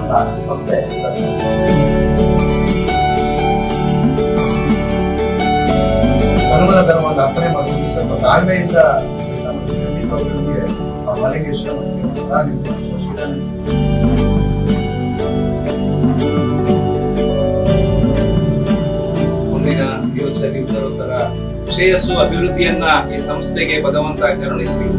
ಸಂಸ್ಥೆ. ಧರ್ಮದ ಧರ್ಮವನ್ನು ಅರ್ಪಣೆ ಮಾಡುವುದು ಸ್ವಲ್ಪ ತಾಳ್ಮೆಯಿಂದ ಕೆಲಸ ಮಾಡುವುದಕ್ಕೆ ಮಾಲಿಂಗೇಶ್ವರ ಸದಾ ಮುಂದಿನ ದಿವಸದಲ್ಲಿ ಉತ್ತರೋತ್ತರ ಶ್ರೇಯಸ್ಸು ಅಭಿವೃದ್ಧಿಯನ್ನ ಈ ಸಂಸ್ಥೆಗೆ ಭಗವಂತ ಕರುಣಿಸಲಿ.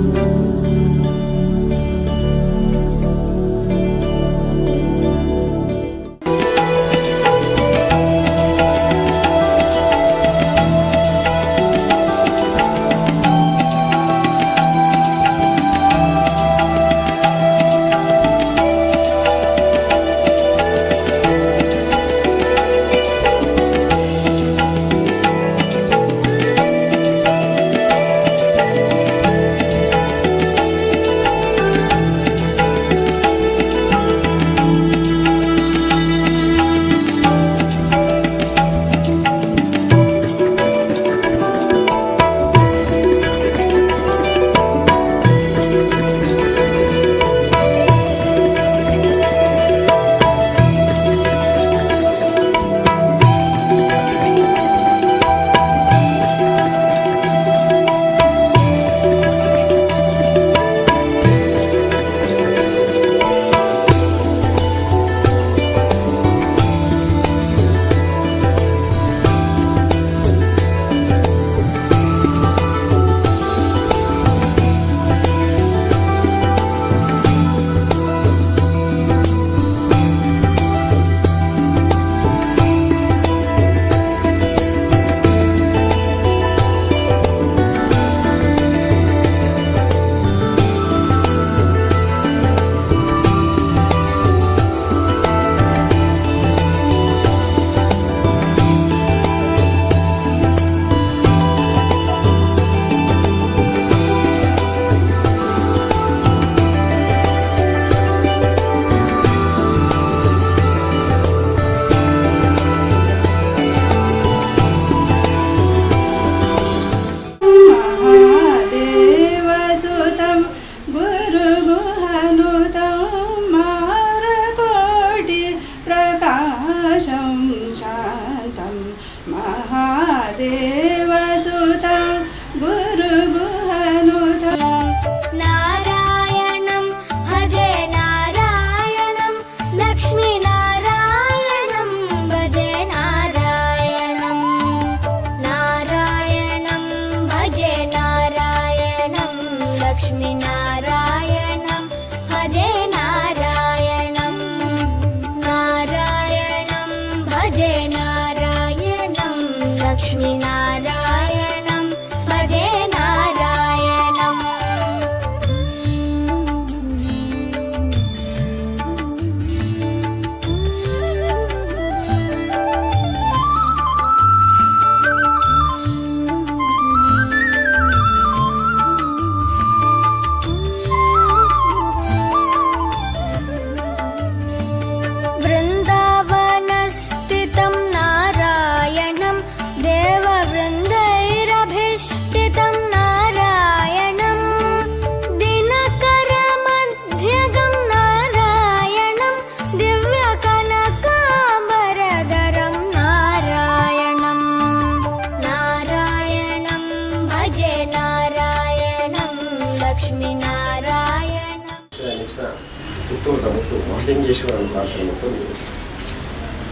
ಮತ್ತು ಮಹಾಲಿಂಗೇಶ್ವರನ ಪ್ರಾರ್ಥನೆ ಮತ್ತು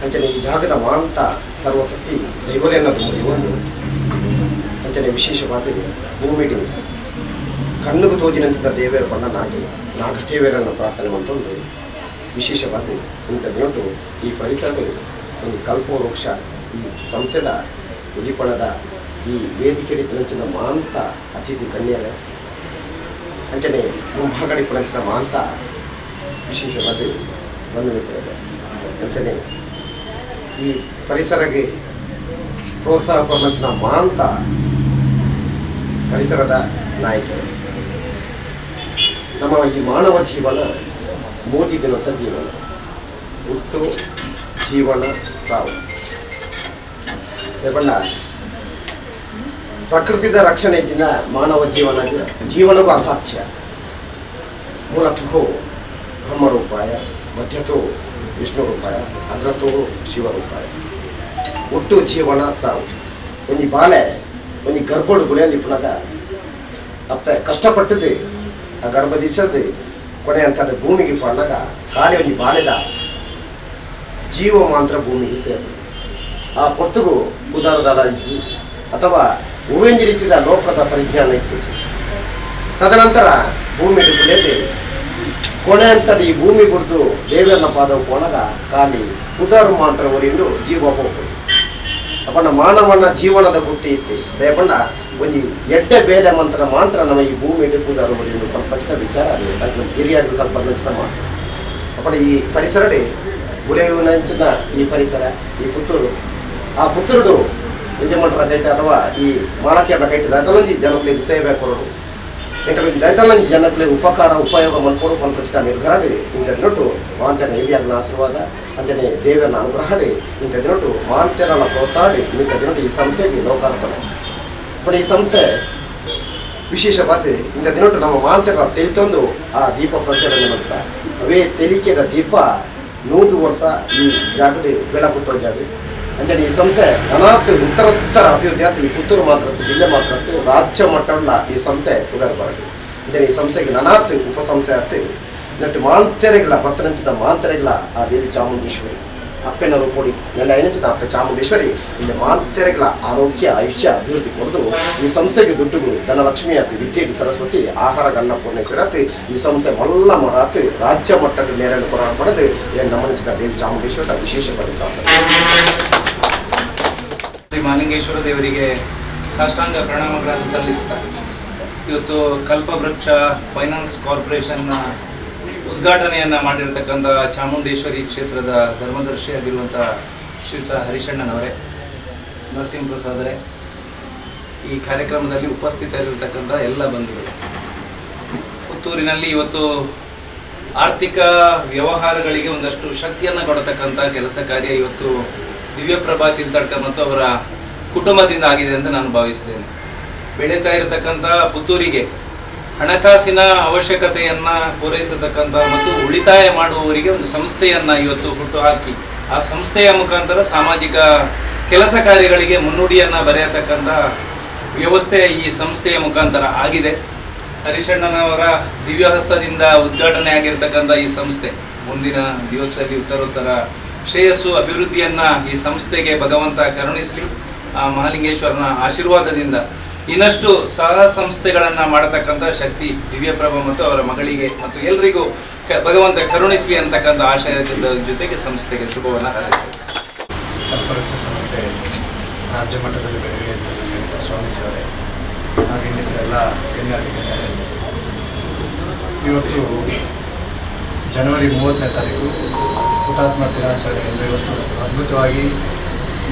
ಅಂಚನೆ ಈ ಜಾಗದ ಮಾಂತ ಸರ್ವಶಕ್ತಿ ದೈವಲೇನ ತುಂಬುವುದು ಅಂಚನೆ ವಿಶೇಷವಾದ ಭೂಮಿಡಿ ಕಣ್ಣುಗೂ ತೋಜಿನಂಚಿದ ದೇವರ ಬಣ್ಣ ನಾಗದೇವರನ್ನು ಪ್ರಾರ್ಥನೆ ಮಂತೊಂದು ವಿಶೇಷವಾದ ಇಂಥದ್ದು ಈ ಪರಿಸರದ ಒಂದು ಕಲ್ಪವೃಕ್ಷ ಈ ಸಂಸ್ಥೆದ ಉದಿಪಣದ ಈ ವೇದಿಕೆ ಪುಲಂಚಿನ ಮಾಂತ ಅತಿಥಿ ಕನ್ಯರ ಅಂಚನೆ ಮುಂಭಾಗಡಿ ಪುಲಂಚಿನ ಮಾಂತ ವಿಶೇಷವಾದ ಬಂದು ನಿಂತಿದೆ ಅಂಚನೆ ಈ ಪರಿಸರಕ್ಕೆ ಪ್ರೋತ್ಸಾಹ ಕೊಡುವಂಚಿನ ಮಾಂತ ಪರಿಸರದ ನಾಯಕರು ನಮ್ಮ ಈ ಮಾನವ ಜೀವನ ಮೋದಿ ದಿನದ ಜೀವನ ಹುಟ್ಟು ಜೀವನ ಸಾವು ಯಾಕಂಡ ಪ್ರಕೃತಿದ ರಕ್ಷಣೆ ಇದ್ದಿನ ಮಾನವ ಜೀವನಗೂ ಅಸಾಧ್ಯ ಮೂಲತಃ ಬ್ರಹ್ಮರೂಪಾಯ ಮಧ್ಯತೋ ವಿಷ್ಣು ರೂಪಾಯ ಅದರತ್ತು ಶಿವ ರೂಪಾಯ ಒಟ್ಟು ಜೀವನ ಸಾವು ಒಂಜಿ ಬಾಲೆ ಒಂಜಿ ಗರ್ಭಡು ಗುಳೆಯಲ್ಲಿ ಪುನಗ ಅಪ್ಪೆ ಕಷ್ಟಪಟ್ಟದು ಆ ಗರ್ಭದಿಚ್ಚದು ಕೊನೆ ಅಂತದ ಭೂಮಿಗೆ ಪಣ್ಣಗ ಖಾಲಿ ಒಂಜಿ ಬಾಳೆದ ಜೀವ ಮಾತ್ರ ಭೂಮಿಗೆ ಸೇರು ಆ ಪೊರ್ತುಗು ಉದಾರದಾಲ ಇಜ್ಜಿ ಅಥವಾ ಹೂವೆಂಜಿ ರೀತಿಯ ಲೋಕದ ಪರಿಜ್ಞಾನ ಇತ್ತಿಜ್ಜಿ ತದನಂತರ ಭೂಮಿ ಗುಳೆದು ಕೊನೆ ಅಂತದ ಈ ಭೂಮಿ ಕುರಿತು ದೇವರನ್ನ ಪಾದವು ಪೋಣಗ ಖಾಲಿ ಉದಾರು ಮಾತ್ರ ಒರಿಂಡು ಜೀವ ಹೋಗ್ಬೋದು ಅಪ್ಪಣ್ಣ ಮಾನವನ ಜೀವನದ ಗುಟ್ಟಿ ಇತ್ತು ದಯಪಂಡ ಒಂಜಿ ಎಡ್ಡೆ ಬೇಲೆ ಮಂತ್ರ ಮಾತ್ರ ನಮ್ಮ ಈ ಭೂಮಿ ಪೂದಾರು ಒರಿಂಡು ಕಲ್ಪಚಿತ ವಿಚಾರ ಅದು ಹಿರಿಯರು ಕಲ್ಪಚಿತ ಮಾತ್ರ ಅಪ್ಪಣ್ಣ ಈ ಪರಿಸರಡೆ ಗುಳೆಯುವಂಚಿನ ಈ ಪರಿಸರ ಈ ಪುತ್ತೂರು ಆ ಪುತ್ತೂರು ವಿಜಯಮಂಟರ ಕೈತೆ ಅಥವಾ ಈ ಮಾಳಕೆಯನ್ನ ಕೈಟಿದ ಅದೊಂದು ಜನಗಳಿಗೆ ಸೇವೆ ಕೊಡೋದು ಯಾಕಂದ್ರೆ ದೈತಲ್ಲಂಜಿ ಜನಗಳಿಗೆ ಉಪಕಾರ ಉಪಯೋಗ ಮಾಡ್ಕೊಡು ಕಲ್ಪಚಿತ ನಿರ್ಧಾರಡೆ ಇಂಥ ದಿನಟ್ಟು ಮಾಂತ್ಯನ ಹಿರಿಯರನ್ನ ಆಶೀರ್ವಾದ ಅಂಜನೆ ದೇವರನ್ನ ಅನುಗ್ರಹಡೆ ಇಂಥ ದಿನಟ್ಟು ಮಾಂತ್ಯರನ್ನ ಪ್ರೋತ್ಸಾಹಡೆ ಇಂಥ ದಿನಟ್ಟು ಈ ಸಂಸ್ಥೆಗೆ ಲೋಕಾರ್ಪಣೆ पण ಈ ಸಂಸ್ಥೆ ವಿಶೇಷವಾದ ಇಂಥ ದಿನಟ್ಟು ನಮ್ಮ ಮಾಂತ್ಯರ ತೆಲಿತೊಂದು ಆ ದೀಪ ಪ್ರಜ್ವಲನೆ ಅಂತ ಅವೇ ತೆಲಿಕೆದ ದೀಪ 100 ವರ್ಷ ಈ ಜಾಗದ ಬೆಳಕು ತೋಜಾದು ಅಂಜನೆ ಈ ಸಂಸ್ಥೆ ಅನಾಥ ಉತ್ತರೋತ್ತರ ಅಭಿವೃದ್ಧಿ ಆಯ್ತು ಈ ಪುತ್ತೂರು ಮಾತ್ರ ಜಿಲ್ಲೆ ಮಾತ್ರ ರಾಜ್ಯ ಮಟ್ಟದ ಈ ಸಂಸ್ಥೆ ಉದಾರ ಬರೋದು ಅಂಜನೆ ಈ ಸಂಸ್ಥೆಗೆ ಅನಾಥ ಉಪಸಂಸ್ಥೆ ಆಯ್ತು ನಟ್ಟು ಮಾಂತೆರೆಗಳ ಪತ್ತನಂಚಿದ ಮಾಂತೆರೆಗಳ ಆ ದೇವಿ ಚಾಮುಂಡೇಶ್ವರಿ ಅಪ್ಪೆನ ರೂಪೋಡಿ ನೆಲ ಎನಿಸಿದ ಅಪ್ಪೆ ಚಾಮುಂಡೇಶ್ವರಿ ಇಲ್ಲಿ ಮಾಂತೆರೆಗಳ ಆರೋಗ್ಯ ಆಯುಷ್ಯ ಅಭಿವೃದ್ಧಿ ಕೊಡದು ಈ ಸಂಸ್ಥೆಗೆ ದುಡ್ಡುಗು ಧನಲಕ್ಷ್ಮಿ ಆಯ್ತು ವಿದ್ಯೆಗೆ ಸರಸ್ವತಿ ಆಹಾರ ಅನ್ನಪೂರ್ಣೇಶ್ವರಿ ಆಯ್ತು ಈ ಸಂಸ್ಥೆ ಮಲ್ಲ ಮಾಡಾತು ರಾಜ್ಯ ಮಟ್ಟದ ನೇರಳೆ ಕೊರಾಟ ಪಡೆದು ಏನು ನಮನಿಸಿದ ದೇವಿ ಚಾಮುಂಡೇಶ್ವರಿ ವಿಶೇಷ ಬರುತ್ತೆ ಶ್ರೀ ಮಹಾಲಿಂಗೇಶ್ವರ ದೇವರಿಗೆ ಸಾಷ್ಟಾಂಗ ಪ್ರಣಾಮಗಳನ್ನು ಸಲ್ಲಿಸ್ತಾರೆ. ಇವತ್ತು ಕಲ್ಪವೃಕ್ಷ ಫೈನಾನ್ಸ್ ಕಾರ್ಪೊರೇಷನ್ನ ಉದ್ಘಾಟನೆಯನ್ನು ಮಾಡಿರ್ತಕ್ಕಂಥ ಚಾಮುಂಡೇಶ್ವರಿ ಕ್ಷೇತ್ರದ ಧರ್ಮದರ್ಶಿಯಾಗಿರುವಂಥ ಶ್ರೀಯುತ ಹರಿಶಣ್ಣನವರೇ, ನರಸಿಂಹಪ್ರಸಾದರೇ, ಈ ಕಾರ್ಯಕ್ರಮದಲ್ಲಿ ಉಪಸ್ಥಿತರಿರ್ತಕ್ಕಂಥ ಎಲ್ಲ ಬಂಧುಗಳು, ಪುತ್ತೂರಿನಲ್ಲಿ ಇವತ್ತು ಆರ್ಥಿಕ ವ್ಯವಹಾರಗಳಿಗೆ ಒಂದಷ್ಟು ಶಕ್ತಿಯನ್ನು ಕೊಡತಕ್ಕಂಥ ಕೆಲಸ ಕಾರ್ಯ ಇವತ್ತು ದಿವ್ಯಪ್ರಭಾ ಚಿಲ್ತಡ್ಕ ಮತ್ತು ಅವರ ಕುಟುಂಬದಿಂದ ಆಗಿದೆ ಅಂತ ನಾನು ಭಾವಿಸಿದ್ದೇನೆ. ಬೆಳೀತಾ ಇರತಕ್ಕಂಥ ಪುತ್ತೂರಿಗೆ ಹಣಕಾಸಿನ ಅವಶ್ಯಕತೆಯನ್ನು ಪೂರೈಸತಕ್ಕಂಥ ಮತ್ತು ಉಳಿತಾಯ ಮಾಡುವವರಿಗೆ ಒಂದು ಸಂಸ್ಥೆಯನ್ನು ಇವತ್ತು ಹುಟ್ಟುಹಾಕಿ ಆ ಸಂಸ್ಥೆಯ ಮುಖಾಂತರ ಸಾಮಾಜಿಕ ಕೆಲಸ ಕಾರ್ಯಗಳಿಗೆ ಮುನ್ನುಡಿಯನ್ನು ಬರೆಯತಕ್ಕಂಥ ವ್ಯವಸ್ಥೆ ಈ ಸಂಸ್ಥೆಯ ಮುಖಾಂತರ ಆಗಿದೆ. ಹರಿಶಣ್ಣನವರ ದಿವ್ಯಹಸ್ತದಿಂದ ಉದ್ಘಾಟನೆ ಆಗಿರ್ತಕ್ಕಂಥ ಈ ಸಂಸ್ಥೆ ಮುಂದಿನ ದಿವಸದಲ್ಲಿ ಉತ್ತರೋತ್ತರ ಶ್ರೇಯಸ್ಸು ಅಭಿವೃದ್ಧಿಯನ್ನು ಈ ಸಂಸ್ಥೆಗೆ ಭಗವಂತ ಕರುಣಿಸಲಿ. ಆ ಮಹಾಲಿಂಗೇಶ್ವರನ ಆಶೀರ್ವಾದದಿಂದ ಇನ್ನಷ್ಟು ಸಹ ಸಂಸ್ಥೆಗಳನ್ನು ಮಾಡತಕ್ಕಂಥ ಶಕ್ತಿ ದಿವ್ಯಪ್ರಭಾ ಮತ್ತು ಅವರ ಮಗಳಿಗೆ ಮತ್ತು ಎಲ್ಲರಿಗೂ ಭಗವಂತ ಕರುಣಿಸಲಿ ಅಂತಕ್ಕಂಥ ಆಶಯದ ಜೊತೆಗೆ ಸಂಸ್ಥೆಗೆ ಶುಭವನ್ನು ಹಾರೈಸ್ತೇವೆ. ಕಲ್ಪವೃಕ್ಷ ಸಂಸ್ಥೆ ರಾಜ್ಯ ಮಟ್ಟದಲ್ಲಿ ಬೆಳಗ್ಗೆ ಅಂತ ಸ್ವಾಮೀಜಿಯವರೇ ಹಾಗೆ ಇನ್ನಿತರ ಎಲ್ಲ ಗಣ್ಯಾತಿಗಣ್ಯರೇ, ಇವತ್ತು ಜನವರಿ 30ನೇ ತಾರೀಕು ಹುತಾತ್ಮ ದಿನಾಚರಣೆ ಎಂದು ಇವತ್ತು ಅದ್ಭುತವಾಗಿ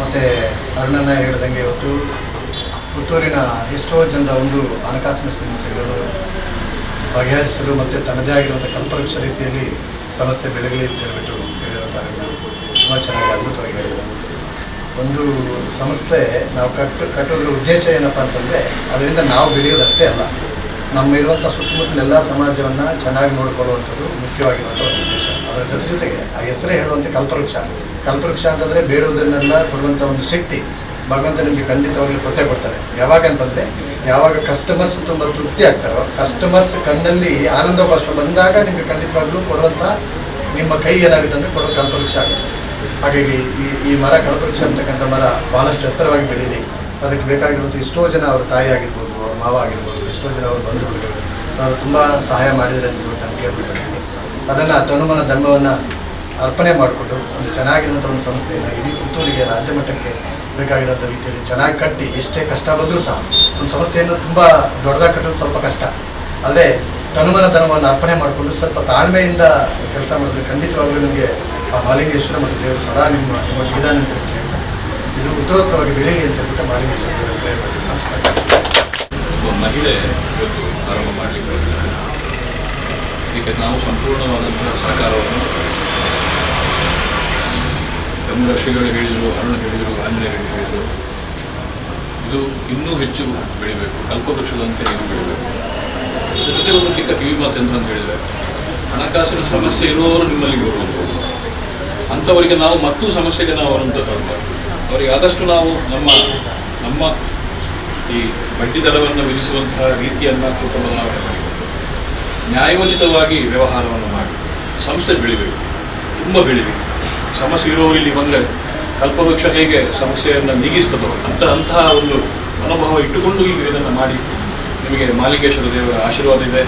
ಮತ್ತು ಅರುಣನ ಹೇಳಿದಂಗೆ ಇವತ್ತು ಪುತ್ತೂರಿನ ಎಷ್ಟೋ ಜನರ ಒಂದು ಹಣಕಾಸಿನ ಸಮಸ್ಯೆಗಳು ಬಗೆಹರಿಸಲು ಮತ್ತು ತನ್ನದೇ ಆಗಿರುವಂಥ ಕಲ್ಪವೃಕ್ಷ ರೀತಿಯಲ್ಲಿ ಸಮಸ್ಯೆ ಬೆಳಗಲಿ ಅಂತ ಹೇಳ್ಬಿಟ್ಟು ಹೇಳಿರುತ್ತಾರೆ. ತುಂಬ ಚೆನ್ನಾಗಿ ಅದ್ಭುತವಾಗಿ ಹೇಳಿದರು. ಒಂದು ಸಂಸ್ಥೆ ನಾವು ಕಟ್ಟೋದ್ರ ಉದ್ದೇಶ ಏನಪ್ಪ ಅಂತಂದರೆ ಅದರಿಂದ ನಾವು ಬೆಳೆಯೋದಷ್ಟೇ ಅಲ್ಲ, ನಮ್ಮಿರುವಂಥ ಸುತ್ತಮುತ್ತಲ ಎಲ್ಲ ಸಮಾಜವನ್ನು ಚೆನ್ನಾಗಿ ನೋಡ್ಕೊಳ್ಳುವಂಥದ್ದು ಮುಖ್ಯವಾಗಿರುವಂಥ ಒಂದು ಉದ್ದೇಶ. ಅದರ ಜೊತೆಗೆ ಆ ಹೆಸರೇ ಹೇಳುವಂಥ ಕಲ್ಪವೃಕ್ಷ ಅಂತಂದರೆ ಬೇಡುವುದನ್ನೆಲ್ಲ ಕೊಡುವಂಥ ಒಂದು ಶಕ್ತಿ ಭಗವಂತ ನಿಮಗೆ ಖಂಡಿತವಾಗ್ಲೂ ಕೊಡ್ತಾನೆ. ಯಾವಾಗ ಅಂತಂದರೆ ಯಾವಾಗ ಕಸ್ಟಮರ್ಸ್ ತುಂಬ ತೃಪ್ತಿ ಆಗ್ತಾರೋ, ಕಸ್ಟಮರ್ಸ್ ಕಣ್ಣಲ್ಲಿ ಆನಂದ ಬಾಷ್ಪ ಬಂದಾಗ ನಿಮಗೆ ಖಂಡಿತವಾಗ್ಲೂ ಕೊಡುವಂಥ ನಿಮ್ಮ ಕೈ ಏನಾಗುತ್ತೆ ಅಂದರೆ ಕೊಡೋ ಕಲ್ಪವೃಕ್ಷ ಆಗುತ್ತೆ. ಹಾಗಾಗಿ ಈ ಮರ ಕಲ್ಪವೃಕ್ಷ ಅಂತಕ್ಕಂಥ ಮರ ಭಾಳಷ್ಟು ಎತ್ತರವಾಗಿ ಬೆಳೀಲಿ. ಅದಕ್ಕೆ ಬೇಕಾಗಿರುವಂಥ ಎಷ್ಟೋ ಜನ ಅವ್ರ ತಾಯಿ ಆಗಿರ್ಬೋದು, ಅವ್ರ ಮಾವ ಆಗಿರ್ಬೋದು, ಎಷ್ಟೋ ಜನ ಅವ್ರ ಬಂಧುಗಳು ಅವರು ತುಂಬ ಸಹಾಯ ಮಾಡಿದರೆ ಅಂತ ನಾನು ಕೇಳ್ಬಿಟ್ಟಿದ್ದೀನಿ. ಅದನ್ನು ತನುಮನ ಧರ್ಮವನ್ನು ಅರ್ಪಣೆ ಮಾಡಿಕೊಂಡು ಒಂದು ಚೆನ್ನಾಗಿರುವಂಥ ಒಂದು ಸಂಸ್ಥೆಯನ್ನು ಇಡೀ ಪುತ್ತೂರಿಗೆ ರಾಜ್ಯ ಮಟ್ಟಕ್ಕೆ ಬೇಕಾಗಿರೋಂಥ ರೀತಿಯಲ್ಲಿ ಚೆನ್ನಾಗಿ ಕಟ್ಟಿ, ಎಷ್ಟೇ ಕಷ್ಟ ಬಂದರೂ ಸಹ ಒಂದು ಸಂಸ್ಥೆಯನ್ನು ತುಂಬ ದೊಡ್ಡದಾಗಿ ಕಟ್ಟೋದು ಸ್ವಲ್ಪ ಕಷ್ಟ, ಆದರೆ ತನುಮನ ಧರ್ಮವನ್ನು ಅರ್ಪಣೆ ಮಾಡಿಕೊಂಡು ಸ್ವಲ್ಪ ತಾಳ್ಮೆಯಿಂದ ಕೆಲಸ ಮಾಡಿದ್ರೆ ಖಂಡಿತವಾಗ್ಲೂ ನಿಮಗೆ ಆ ಮಹಾಲಿಂಗೇಶ್ವರ ಮತ್ತು ದೇವರು ಸದಾ ನಿಮ್ಮ ಇದಾನೆ ಅಂತ ಹೇಳ್ತಾರೆ. ಇದು ಉತ್ತರೋತ್ತರವಾಗಿ ಬೆಳೀಲಿ ಅಂತ ಹೇಳ್ಬಿಟ್ಟು ಮಹಾಲಿಂಗೇಶ್ವರ ದೇವರು ಹೇಳ್ಬಿಟ್ಟು ನಮಸ್ಕಾರ. ಒಬ್ಬ ಮಹಿಳೆ ಇವತ್ತು ಆರಂಭ ಮಾಡಲಿಕ್ಕೆ ಇದಕ್ಕೆ ನಾವು ಸಂಪೂರ್ಣವಾದಂತಹ ಸಹಕಾರವನ್ನು ಧರ್ಮದರ್ಶಿಗಳು ಹೇಳಿದರು, ಅರುಣ ಹೇಳಿದರು, ಆಂಜನೇಯರು ಹೇಳಿದರು. ಇದು ಇನ್ನೂ ಹೆಚ್ಚು ಬೆಳಿಬೇಕು, ಕಲ್ಪವೃಕ್ಷದಂತೆ ಇದು ಬೆಳಿಬೇಕು. ಅದ್ರ ಜೊತೆ ಒಂದು ಚಿಕ್ಕ ಕಿವಿ ಮಾತು ಅಂತ ಹೇಳಿದರೆ, ಹಣಕಾಸಿನ ಸಮಸ್ಯೆ ಇರುವವರು ನಿಮ್ಮಲ್ಲಿ ಬರುವಂಥದ್ದು. ಅಂಥವರಿಗೆ ನಾವು ಮತ್ತೂ ಸಮಸ್ಯೆಗೆ ನಾವು ಅವರನ್ನು ತರಬಾರ್ದು. ಅವರಿಗೆ ಆದಷ್ಟು ನಾವು ನಮ್ಮ ಈ ಬಡ್ಡಿ ದರವನ್ನು ವಿಧಿಸುವಂತಹ ರೀತಿಯನ್ನು ಸ್ವಲ್ಪ ಬದಲಾವಣೆ ಮಾಡಿಕೊಂಡು ನ್ಯಾಯೋಚಿತವಾಗಿ ವ್ಯವಹಾರವನ್ನು ಮಾಡಿ ಸಂಸ್ಥೆ ಬೆಳಿಬೇಕು, ತುಂಬ ಬೆಳಿಬೇಕು. ಸಮಸ್ಯೆ ಇರೋರು ಇಲ್ಲಿ ಬಂದರೆ ಕಲ್ಪವೃಕ್ಷ ಹೇಗೆ ಸಮಸ್ಯೆಯನ್ನು ನೀಗಿಸ್ತದೋ ಅಂತಹ ಒಂದು ಮನೋಭಾವ ಇಟ್ಟುಕೊಂಡು ಈಗ ಇದನ್ನು ಮಾಡಿ ನಿಮಗೆ ಮಾಲಿಂಗೇಶ್ವರ ದೇವರ ಆಶೀರ್ವಾದ ಇದೆ,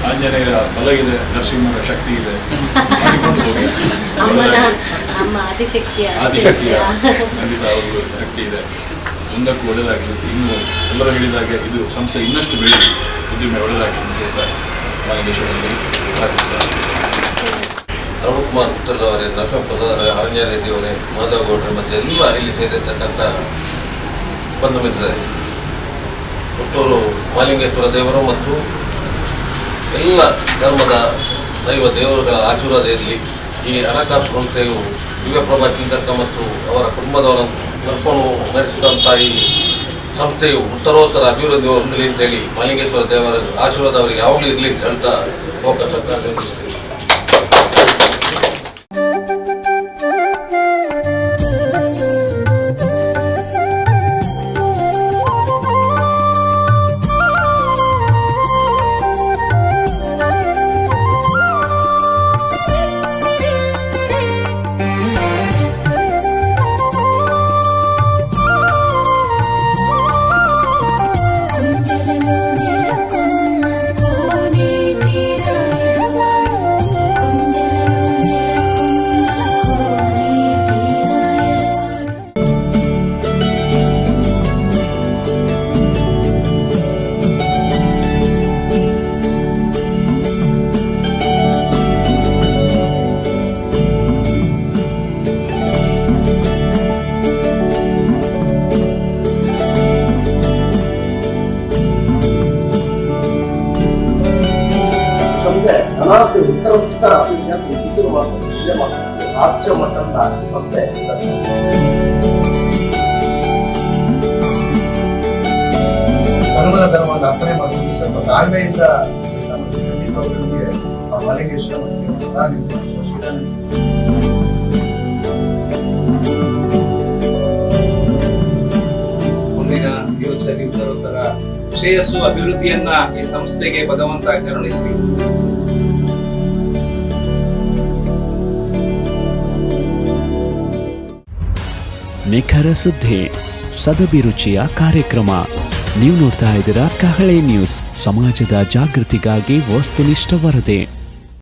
ಆಂಜನೇಯರ ಬಲ ಇದೆ, ನರಸಿಂಹನ ಶಕ್ತಿ ಇದೆ, ಆದಿಶಕ್ತಿಯ ಖಂಡಿತ ಅವರು ಶಕ್ತಿ ಇದೆ. ಮುಂದಕ್ಕೂ ಒಳ್ಳೆಯದಾಗಲಿ. ಇನ್ನು ಎಲ್ಲರೂ ಹೇಳಿದಾಗೆ ಇದು ಸಂಸ್ಥೆ ಇನ್ನಷ್ಟು ಬೆಳೆಯಲಿ, ಉದ್ದಿಮೆ ಒಳ್ಳೆಯದಾಗಲಿ ಅಂತ ಹೇಳ್ತಾ ಮಾಲಿಂಗೇಶ್ವರದಲ್ಲಿ ಪ್ರಾರ್ಥಿಸ್ತಾರೆ. ಅರುಣ್ ಕುಮಾರ್ ಪುತ್ರರವರೇ, ನರಸಿಂಹಪುರದವರೇ, ಆಂಜನೇಯ ರೆಡ್ಡಿಯವರೇ, ಮಾಧವ ಗೌಡ್ರೆ ಮತ್ತು ಎಲ್ಲ ಇಲ್ಲಿ ಸೇರಿರ್ತಕ್ಕಂಥ ಬಂಧು ಮಿತ್ರರೇ, ಪುತ್ತೂರು ಮಾಲಿಂಗೇಶ್ವರ ದೇವರು ಮತ್ತು ಎಲ್ಲ ಧರ್ಮದ ದೇವರುಗಳ ಆಶೀರ್ವಾದ ಇರಲಿ. ಈ ಹಣಕಾಸು ಸಂಸ್ಥೆಯು ದಿವ್ಯಪ್ರಭಾ ಚಿಂತಕ ಮತ್ತು ಅವರ ಕುಟುಂಬದವರನ್ನು ನಡ್ಕೊಂಡು ನಡೆಸಿದಂಥ ಈ ಸಂಸ್ಥೆಯು ಉತ್ತರೋತ್ತರ ಅಭಿವೃದ್ಧಿ ಹೊಂದಲಿ ಅಂತೇಳಿ ಮಾಲಿಂಗೇಶ್ವರ ದೇವರ ಆಶೀರ್ವಾದ ಅವರಿಗೆ ಯಾವಾಗಲೂ ಇರಲಿ ಅಂತ ಹೇಳ್ತಾ ಅವಕಾಶ ನಿರ್ಮಿಸ್ತೀವಿ. ಅನಾಥ ಉತ್ತರ ಅಭಿವೃದ್ಧಿ ಇದು ರಾಜ್ಯ ಮಟ್ಟದ ಸಂಸ್ಥೆ. ಧರ್ಮವನ್ನು ಅರ್ಪಣೆ ಮಾಡುವುದು ಸ್ವಲ್ಪ ತಾಳ್ಮೆಯಿಂದ ಕೆಲಸ ಮಾಡಿದ್ರೆ ಮಾಲಿಂಗೇಶ್ವರ ಸದಾ ಮುಂದಿನ ದಿವಸದಲ್ಲಿ ಉತ್ತರೋತ್ತರ ಶ್ರೇಯಸ್ಸು ಅಭಿವೃದ್ಧಿಯನ್ನ ಈ ಸಂಸ್ಥೆಗೆ ಭಗವಂತ ಕರುಣಿಸಲಿ. ನಿಖರ ಸುದ್ದಿ, ಸದಭಿರುಚಿಯ ಕಾರ್ಯಕ್ರಮ. ನೀವು ನೋಡ್ತಾ ಇದ್ದೀರಾ ಕಹಳೆ ನ್ಯೂಸ್, ಸಮಾಜದ ಜಾಗೃತಿಗಾಗಿ ವಸ್ತುನಿಷ್ಠ ವರದಿ.